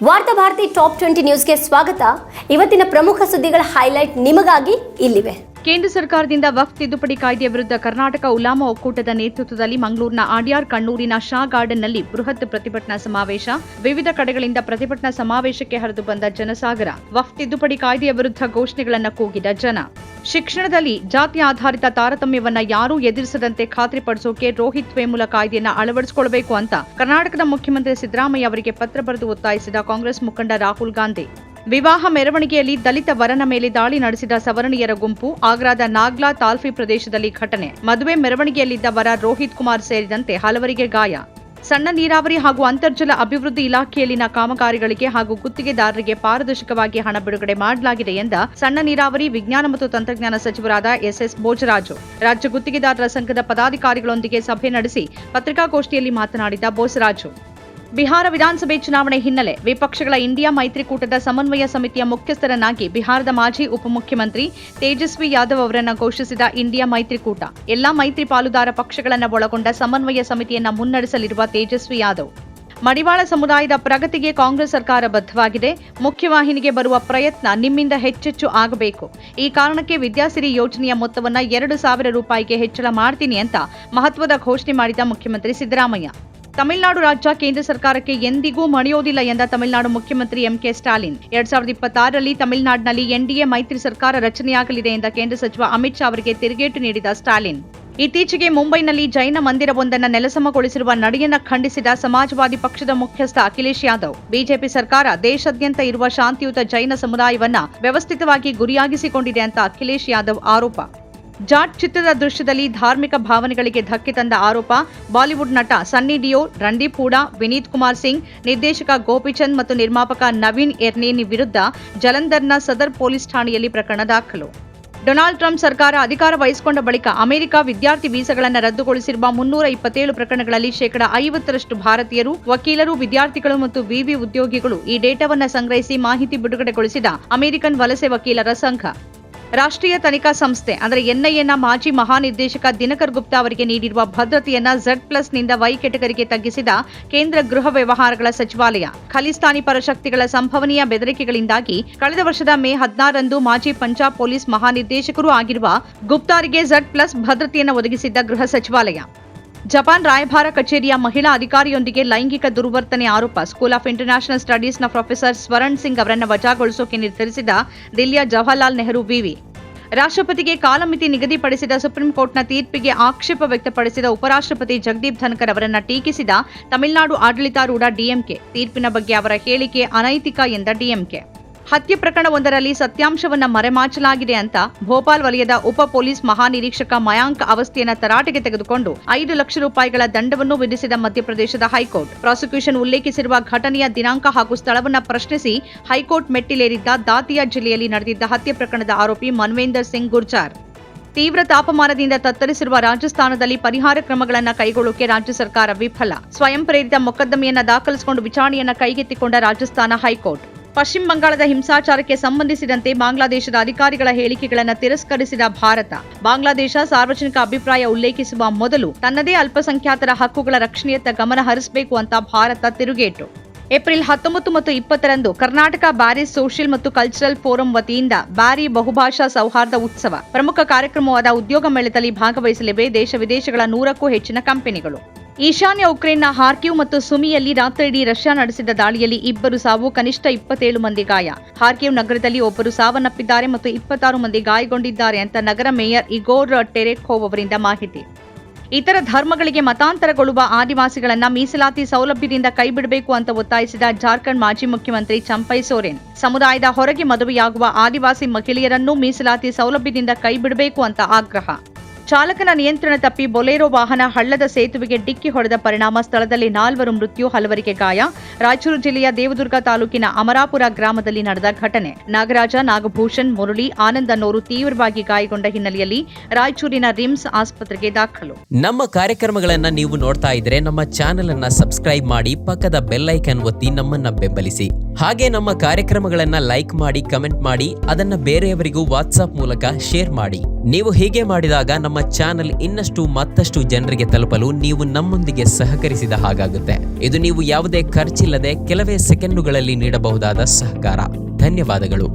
ವಾರ್ತಾ ಭಾರತಿ ಟಾಪ್ 20 ನ್ಯೂಸ್ಗೆ ಸ್ವಾಗತ. ಇವತ್ತಿನ ಪ್ರಮುಖ ಸುದ್ದಿಗಳ ಹೈಲೈಟ್ ನಿಮಗಾಗಿ ಇಲ್ಲಿವೆ. ಕೇಂದ್ರ ಸರ್ಕಾರದಿಂದ ವಕ್ಫ್ ತಿದ್ದುಪಡಿ ಕಾಯ್ದೆಯ ವಿರುದ್ಧ ಕರ್ನಾಟಕ ಉಲಾಮಾ ಒಕ್ಕೂಟದ ನೇತೃತ್ವದಲ್ಲಿ ಮಂಗಳೂರಿನ ಆಡ್ಯಾರ್, ಕಣ್ಣೂರಿನ ಶಾ ಗಾರ್ಡನ್ನಲ್ಲಿ ಬೃಹತ್ ಪ್ರತಿಭಟನಾ ಸಮಾವೇಶ. ವಿವಿಧ ಕಡೆಗಳಿಂದ ಪ್ರತಿಭಟನಾ ಸಮಾವೇಶಕ್ಕೆ ಹರಿದು ಬಂದ ಜನಸಾಗರ. ವಕ್ಫ್ ತಿದ್ದುಪಡಿ ಕಾಯ್ದೆಯ ವಿರುದ್ಧ ಘೋಷಣೆಗಳನ್ನು ಕೂಗಿದ ಜನ. ಶಿಕ್ಷಣದಲ್ಲಿ ಜಾತಿ ಆಧಾರಿತ ತಾರತಮ್ಯವನ್ನ ಯಾರೂ ಎದುರಿಸದಂತೆ ಖಾತ್ರಿಪಡಿಸೋಕೆ ರೋಹಿತ್ ವೇಮುಲ ಕಾಯ್ದೆಯನ್ನ ಅಳವಡಿಸಿಕೊಳ್ಳಬೇಕು ಅಂತ ಕರ್ನಾಟಕದ ಮುಖ್ಯಮಂತ್ರಿ ಸಿದ್ದರಾಮಯ್ಯ ಅವರಿಗೆ ಪತ್ರ ಬರೆದು ಒತ್ತಾಯಿಸಿದ ಕಾಂಗ್ರೆಸ್ ಮುಖಂಡ ರಾಹುಲ್ ಗಾಂಧಿ. ವಿವಾಹ ಮೆರವಣಿಗೆಯಲ್ಲಿ ದಲಿತ ವರನ ಮೇಲೆ ದಾಳಿ ನಡೆಸಿದ ಸವರ್ಣೀಯರ ಗುಂಪು. ಆಗ್ರಾದ ನಾಗ್ಲಾ ತಾಲ್ಫಿ ಪ್ರದೇಶದಲ್ಲಿ ಘಟನೆ. ಮದುವೆ ಮೆರವಣಿಗೆಯಲ್ಲಿದ್ದ ವರ ರೋಹಿತ್ ಕುಮಾರ್ ಸೇರಿದಂತೆ ಹಲವರಿಗೆ ಗಾಯ. ಸಣ್ಣ ನೀರಾವರಿ ಹಾಗೂ ಅಂತರ್ಜಲ ಅಭಿವೃದ್ಧಿ ಇಲಾಖೆಯಲ್ಲಿನ ಕಾಮಗಾರಿಗಳಿಗೆ ಹಾಗೂ ಗುತ್ತಿಗೆದಾರರಿಗೆ ಪಾರದರ್ಶಕವಾಗಿ ಹಣ ಬಿಡುಗಡೆ ಮಾಡಲಾಗಿದೆ ಎಂದ ಸಣ್ಣ ನೀರಾವರಿ, ವಿಜ್ಞಾನ ಮತ್ತು ತಂತ್ರಜ್ಞಾನ ಸಚಿವರಾದ ಎಸ್ ಬೋಜರಾಜು. ರಾಜ್ಯ ಗುತ್ತಿಗೆದಾರರ ಸಂಘದ ಪದಾಧಿಕಾರಿಗಳೊಂದಿಗೆ ಸಭೆ ನಡೆಸಿ ಪತ್ರಿಕಾಗೋಷ್ಠಿಯಲ್ಲಿ ಮಾತನಾಡಿದ ಬೋಸರಾಜು. ಬಿಹಾರ ವಿಧಾನಸಭೆ ಚುನಾವಣೆ ಹಿನ್ನೆಲೆ ವಿಪಕ್ಷಗಳ ಇಂಡಿಯಾ ಮೈತ್ರಿಕೂಟದ ಸಮನ್ವಯ ಸಮಿತಿಯ ಮುಖ್ಯಸ್ಥರನ್ನಾಗಿ ಬಿಹಾರದ ಮಾಜಿ ಉಪಮುಖ್ಯಮಂತ್ರಿ ತೇಜಸ್ವಿ ಯಾದವ್ ಅವರನ್ನು ಘೋಷಿಸಿದ ಇಂಡಿಯಾ ಮೈತ್ರಿಕೂಟ ಎಲ್ಲಾ ಮೈತ್ರಿ ಪಾಲುದಾರ ಪಕ್ಷಗಳನ್ನು ಒಳಗೊಂಡ ಸಮನ್ವಯ ಸಮಿತಿಯನ್ನು ಮುನ್ನಡೆಸಲಿರುವ ತೇಜಸ್ವಿ ಯಾದವ್. ಮಡಿವಾಳ ಸಮುದಾಯದ ಪ್ರಗತಿಗೆ ಕಾಂಗ್ರೆಸ್ ಸರ್ಕಾರ ಬದ್ಧವಾಗಿದೆ. ಮುಖ್ಯವಾಹಿನಿಗೆ ಬರುವ ಪ್ರಯತ್ನ ನಿಮ್ಮಿಂದ ಹೆಚ್ಚೆಚ್ಚು ಆಗಬೇಕು. ಈ ಕಾರಣಕ್ಕೆ ವಿದ್ಯಾಸಿರಿ ಯೋಜನೆಯ ಮೊತ್ತವನ್ನು 2,000 ರೂಪಾಯಿಗೆ ಹೆಚ್ಚಳ ಮಾಡ್ತೀನಿ ಅಂತ ಮಹತ್ವದ ಘೋಷಣೆ ಮಾಡಿದ ಮುಖ್ಯಮಂತ್ರಿ ಸಿದ್ದರಾಮಯ್ಯ. ತಮಿಳುನಾಡು ರಾಜ್ಯ ಕೇಂದ್ರ ಸರ್ಕಾರಕ್ಕೆ ಎಂದಿಗೂ ಮಣಿಯೋದಿಲ್ಲ ಎಂದ ತಮಿಳುನಾಡು ಮುಖ್ಯಮಂತ್ರಿ ಎಂಕೆ ಸ್ಟಾಲಿನ್. 2026ರಲ್ಲಿ ತಮಿಳುನಾಡಿನಲ್ಲಿ ಎನ್ಡಿಎ ಮೈತ್ರಿ ಸರ್ಕಾರ ರಚನೆಯಾಗಲಿದೆ ಎಂದ ಕೇಂದ್ರ ಸಚಿವ ಅಮಿತ್ ಶಾ ಅವರಿಗೆ ತಿರುಗೇಟು ನೀಡಿದ ಸ್ಟಾಲಿನ್. ಇತ್ತೀಚೆಗೆ ಮುಂಬೈನಲ್ಲಿ ಜೈನ ಮಂದಿರವೊಂದನ್ನು ನೆಲಸಮಗೊಳಿಸಿರುವ ನಡೆಯನ್ನ ಖಂಡಿಸಿದ ಸಮಾಜವಾದಿ ಪಕ್ಷದ ಮುಖ್ಯಸ್ಥ ಅಖಿಲೇಶ್ ಯಾದವ್. ಬಿಜೆಪಿ ಸರ್ಕಾರ ದೇಶಾದ್ಯಂತ ಇರುವ ಶಾಂತಿಯುತ ಜೈನ ಸಮುದಾಯವನ್ನ ವ್ಯವಸ್ಥಿತವಾಗಿ ಗುರಿಯಾಗಿಸಿಕೊಂಡಿದೆ ಅಂತ ಅಖಿಲೇಶ್ ಯಾದವ್ ಆರೋಪ. ಜಾಟ್ ಚಿತ್ರದ ದೃಶ್ಯದಲ್ಲಿ ಧಾರ್ಮಿಕ ಭಾವನೆಗಳಿಗೆ ಧಕ್ಕೆ ತಂದ ಆರೋಪ. ಬಾಲಿವುಡ್ ನಟ ಸನ್ನಿ ಡಿಯೋಲ್, ರಣದೀಪ್ ಹೂಡಾ, ವಿನೀತ್ ಕುಮಾರ್ ಸಿಂಗ್, ನಿರ್ದೇಶಕ ಗೋಪಿಚಂದ್ ಮತ್ತು ನಿರ್ಮಾಪಕ ನವೀನ್ ಎರ್ನೇನಿ ವಿರುದ್ಧ ಜಲಂಧರ್ನ ಸದರ್ ಪೊಲೀಸ್ ಠಾಣೆಯಲ್ಲಿ ಪ್ರಕರಣ ದಾಖಲು. ಡೊನಾಲ್ಡ್ ಟ್ರಂಪ್ ಸರ್ಕಾರ ಅಧಿಕಾರ ವಹಿಸಿಕೊಂಡ ಬಳಿಕ ಅಮೆರಿಕ ವಿದ್ಯಾರ್ಥಿ ವೀಸಾಗಳನ್ನು ರದ್ದುಗೊಳಿಸಿರುವ 327 ಪ್ರಕರಣಗಳಲ್ಲಿ 50% ಭಾರತೀಯರು, ವಕೀಲರು, ವಿದ್ಯಾರ್ಥಿಗಳು ಮತ್ತು ವಿವಿ ಉದ್ಯೋಗಿಗಳು. ಈ ಡೇಟಾವನ್ನು ಸಂಗ್ರಹಿಸಿ ಮಾಹಿತಿ ಬಿಡುಗಡೆಗೊಳಿಸಿದ ಅಮೆರಿಕನ್ ವಲಸೆ ವಕೀಲರ ಸಂಘ. ರಾಷ್ಟ್ರೀಯ ತನಿಖಾ ಸಂಸ್ಥೆ ಅಂದರೆ ಎನ್ಐಎನ ಮಾಜಿ ಮಹಾನಿರ್ದೇಶಕ ದಿನಕರ್ ಗುಪ್ತಾ ಅವರಿಗೆ ನೀಡಿರುವ ಭದ್ರತೆಯನ್ನ Z+ನಿಂದ ವೈ ಕೆಟಗರಿಗೆ ತಗ್ಗಿಸಿದ ಕೇಂದ್ರ ಗೃಹ ವ್ಯವಹಾರಗಳ ಸಚಿವಾಲಯ. ಖಲಿಸ್ತಾನಿ ಪರ ಶಕ್ತಿಗಳ ಸಂಭವನೀಯ ಬೆದರಿಕೆಗಳಿಂದಾಗಿ ಕಳೆದ ವರ್ಷದ ಮೇ 16ರಂದು ಮಾಜಿ ಪಂಜಾಬ್ ಪೊಲೀಸ್ ಮಹಾನಿರ್ದೇಶಕರೂ ಆಗಿರುವ ಗುಪ್ತಾರಿಗೆ Z+ ಭದ್ರತೆಯನ್ನು ಒದಗಿಸಿದ್ದ ಗೃಹ ಸಚಿವಾಲಯ. ಜಪಾನ್ ರಾಯಭಾರ ಕಚೇರಿಯ ಮಹಿಳಾ ಅಧಿಕಾರಿಯೊಂದಿಗೆ ಲೈಂಗಿಕ ದುರ್ವರ್ತನೆ ಆರೋಪ. ಸ್ಕೂಲ್ ಆಫ್ ಇಂಟರ್ನ್ಯಾಷನಲ್ ಸ್ಟಡೀಸ್ನ ಪ್ರೊಫೆಸರ್ ಸ್ವರಣ್ ಸಿಂಗ್ ಅವರನ್ನು ವಜಾಗೊಳಿಸೋಕೆ ನಿರ್ಧರಿಸಿದ ದಿಲ್ಲಿಯ ಜವಾಹರ್ಲಾಲ್ ನೆಹರು ವಿವಿ. ರಾಷ್ಟ್ರಪತಿಗೆ ಕಾಲಮಿತಿ ನಿಗದಿಪಡಿಸಿದ ಸುಪ್ರೀಂ ಕೋರ್ಟ್ನ ತೀರ್ಪಿಗೆ ಆಕ್ಷೇಪ ವ್ಯಕ್ತಪಡಿಸಿದ ಉಪರಾಷ್ಟ್ರಪತಿ ಜಗದೀಪ್ ಧನ್ಕರ್ ಅವರನ್ನು ಟೀಕಿಸಿದ ತಮಿಳುನಾಡು ಆಡಳಿತಾರೂಢ ಡಿಎಂಕೆ. ತೀರ್ಪಿನ ಬಗ್ಗೆ ಅವರ ಹೇಳಿಕೆ ಅನೈತಿಕ ಎಂದ ಡಿಎಂಕೆ. ಹತ್ಯೆ ಪ್ರಕರಣವೊಂದರಲ್ಲಿ ಸತ್ಯಾಂಶವನ್ನು ಮರೆಮಾಚಲಾಗಿದೆ ಅಂತ ಭೋಪಾಲ್ ವಲಯದ ಉಪ ಪೊಲೀಸ್ ಮಹಾನಿರೀಕ್ಷಕ ಮಯಾಂಕ್ ಅವಸ್ಥಿಯನ್ನ ತರಾಟೆಗೆ ತೆಗೆದುಕೊಂಡು 5 ಲಕ್ಷ ರೂಪಾಯಿಗಳ ದಂಡವನ್ನು ವಿಧಿಸಿದ ಮಧ್ಯಪ್ರದೇಶದ ಹೈಕೋರ್ಟ್. ಪ್ರಾಸಿಕ್ಯೂಷನ್ ಉಲ್ಲೇಖಿಸಿರುವ ಘಟನೆಯ ದಿನಾಂಕ ಹಾಗೂ ಸ್ಥಳವನ್ನು ಪ್ರಶ್ನಿಸಿ ಹೈಕೋರ್ಟ್ ಮೆಟ್ಟಿಲೇರಿದ್ದ ದಾತಿಯಾ ಜಿಲ್ಲೆಯಲ್ಲಿ ನಡೆದಿದ್ದ ಹತ್ಯೆ ಪ್ರಕರಣದ ಆರೋಪಿ ಮನ್ವೇಂದರ್ ಸಿಂಗ್ ಗುರ್ಜಾರ್. ತೀವ್ರ ತಾಪಮಾನದಿಂದ ತತ್ತರಿಸಿರುವ ರಾಜಸ್ಥಾನದಲ್ಲಿ ಪರಿಹಾರ ಕ್ರಮಗಳನ್ನು ಕೈಗೊಳ್ಳೋಕೆ ರಾಜ್ಯ ಸರ್ಕಾರ ವಿಫಲ. ಸ್ವಯಂ ಪ್ರೇರಿತ ಮೊಕದ್ದಮೆಯನ್ನ ದಾಖಲಿಸಿಕೊಂಡು ವಿಚಾರಣೆಯನ್ನ ಕೈಗೆತ್ತಿಕೊಂಡ ರಾಜಸ್ಥಾನ ಹೈಕೋರ್ಟ್. ಪಶ್ಚಿಮ ಬಂಗಾಳದ ಹಿಂಸಾಚಾರಕ್ಕೆ ಸಂಬಂಧಿಸಿದಂತೆ ಬಾಂಗ್ಲಾದೇಶದ ಅಧಿಕಾರಿಗಳ ಹೇಳಿಕೆಗಳನ್ನು ತಿರಸ್ಕರಿಸಿದ ಭಾರತ. ಬಾಂಗ್ಲಾದೇಶ ಸಾರ್ವಜನಿಕ ಅಭಿಪ್ರಾಯ ಉಲ್ಲೇಖಿಸುವ ಮೊದಲು ತನ್ನದೇ ಅಲ್ಪಸಂಖ್ಯಾತರ ಹಕ್ಕುಗಳ ರಕ್ಷಣೆಯತ್ತ ಗಮನ ಹರಿಸಬೇಕು ಅಂತ ಭಾರತ ತಿರುಗೇಟು. ಏಪ್ರಿಲ್ 19 ಮತ್ತು 20ರಂದು ಕರ್ನಾಟಕ ಬ್ಯಾರಿ ಸೋಷಿಯಲ್ ಮತ್ತು ಕಲ್ಚರಲ್ ಫೋರಂ ವತಿಯಿಂದ ಬ್ಯಾರಿ ಬಹುಭಾಷಾ ಸೌಹಾರ್ದ ಉತ್ಸವ ಪ್ರಮುಖ ಕಾರ್ಯಕ್ರಮವಾದ ಉದ್ಯೋಗ ಮೇಳದಲ್ಲಿ ಭಾಗವಹಿಸಲಿವೆ ದೇಶ ವಿದೇಶಗಳ 100ಕ್ಕೂ ಹೆಚ್ಚಿನ ಕಂಪನಿಗಳು. ಈಶಾನ್ಯ ಉಕ್ರೇನ್ನ ಹಾರ್ಕಿವ್ ಮತ್ತು ಸುಮಿಯಲ್ಲಿ ರಾತ್ರಿಯಿಡೀ ರಷ್ಯಾ ನಡೆಸಿದ ದಾಳಿಯಲ್ಲಿ 2 ಸಾವು, ಕನಿಷ್ಠ 27 ಮಂದಿ ಗಾಯ. ಹಾರ್ಕಿವ್ ನಗರದಲ್ಲಿ ಒಬ್ಬರು ಸಾವನ್ನಪ್ಪಿದ್ದಾರೆ ಮತ್ತು 26 ಮಂದಿ ಗಾಯಗೊಂಡಿದ್ದಾರೆ ಅಂತ ನಗರ ಮೇಯರ್ ಇಗೋರ್ ಟೆರೆಖೋವ್ ಅವರಿಂದ ಮಾಹಿತಿ. ಇತರ ಧರ್ಮಗಳಿಗೆ ಮತಾಂತರಗೊಳ್ಳುವ ಆದಿವಾಸಿಗಳನ್ನ ಮೀಸಲಾತಿ ಸೌಲಭ್ಯದಿಂದ ಕೈಬಿಡಬೇಕು ಅಂತ ಒತ್ತಾಯಿಸಿದ ಜಾರ್ಖಂಡ್ ಮಾಜಿ ಮುಖ್ಯಮಂತ್ರಿ ಚಂಪೈ ಸೋರೆನ್. ಸಮುದಾಯದ ಹೊರಗೆ ಮದುವೆಯಾಗುವ ಆದಿವಾಸಿ ಮಹಿಳೆಯರನ್ನೂ ಮೀಸಲಾತಿ ಸೌಲಭ್ಯದಿಂದ ಕೈಬಿಡಬೇಕು ಅಂತ ಆಗ್ರಹ. ಚಾಲಕನ ನಿಯಂತ್ರಣ ತಪ್ಪಿ ಬೊಲೆರೋ ವಾಹನ ಹಳ್ಳದ ಸೇತುವೆಗೆ ಡಿಕ್ಕಿ ಹೊಡೆದ ಪರಿಣಾಮ ಸ್ಥಳದಲ್ಲಿ 4 ಮೃತ್ಯು, ಹಲವರಿಗೆ ಗಾಯ. ರಾಯಚೂರು ಜಿಲ್ಲೆಯ ದೇವದುರ್ಗ ತಾಲೂಕಿನ ಅಮರಾಪುರ ಗ್ರಾಮದಲ್ಲಿ ನಡೆದ ಘಟನೆ. ನಾಗರಾಜ, ನಾಗಭೂಷಣ್, ಮುರಳಿ, ಆನಂದ್ ಅನ್ನೋರು ತೀವ್ರವಾಗಿ ಗಾಯಗೊಂಡ ಹಿನ್ನೆಲೆಯಲ್ಲಿ ರಾಯಚೂರಿನ ರಿಮ್ಸ್ ಆಸ್ಪತ್ರೆಗೆ ದಾಖಲು. ನಮ್ಮ ಕಾರ್ಯಕ್ರಮಗಳನ್ನ ನೀವು ನೋಡ್ತಾ ಇದ್ರೆ ನಮ್ಮ ಚಾನೆಲ್ ಅನ್ನ ಸಬ್ಸ್ಕ್ರೈಬ್ ಮಾಡಿ, ಪಕ್ಕದ ಬೆಲ್ ಐಕಾನ್ ಒತ್ತಿ ನಮ್ಮನ್ನ ಬೆಂಬಲಿಸಿ. ಹಾಗೆ ನಮ್ಮ ಕಾರ್ಯಕ್ರಮಗಳನ್ನ ಲೈಕ್ ಮಾಡಿ, ಕಮೆಂಟ್ ಮಾಡಿ, ಅದನ್ನ ಬೇರೆಯವರಿಗೂ ವಾಟ್ಸಾಪ್ ಮೂಲಕ ಶೇರ್ ಮಾಡಿ. ನೀವು ಹೀಗೆ ಮಾಡಿದಾಗ ನಮ್ಮ ಚಾನೆಲ್ ಮತ್ತಷ್ಟು ಜನರಿಗೆ ತಲುಪಲು ನೀವು ನಮ್ಮೊಂದಿಗೆ ಸಹಕರಿಸಿದ ಹಾಗಾಗುತ್ತೆ. ಇದು ನೀವು ಯಾವುದೇ ಖರ್ಚಿಲ್ಲದೆ ಕೆಲವೇ ಸೆಕೆಂಡುಗಳಲ್ಲಿ ನೀಡಬಹುದಾದ ಸಹಕಾರ. ಧನ್ಯವಾದಗಳು.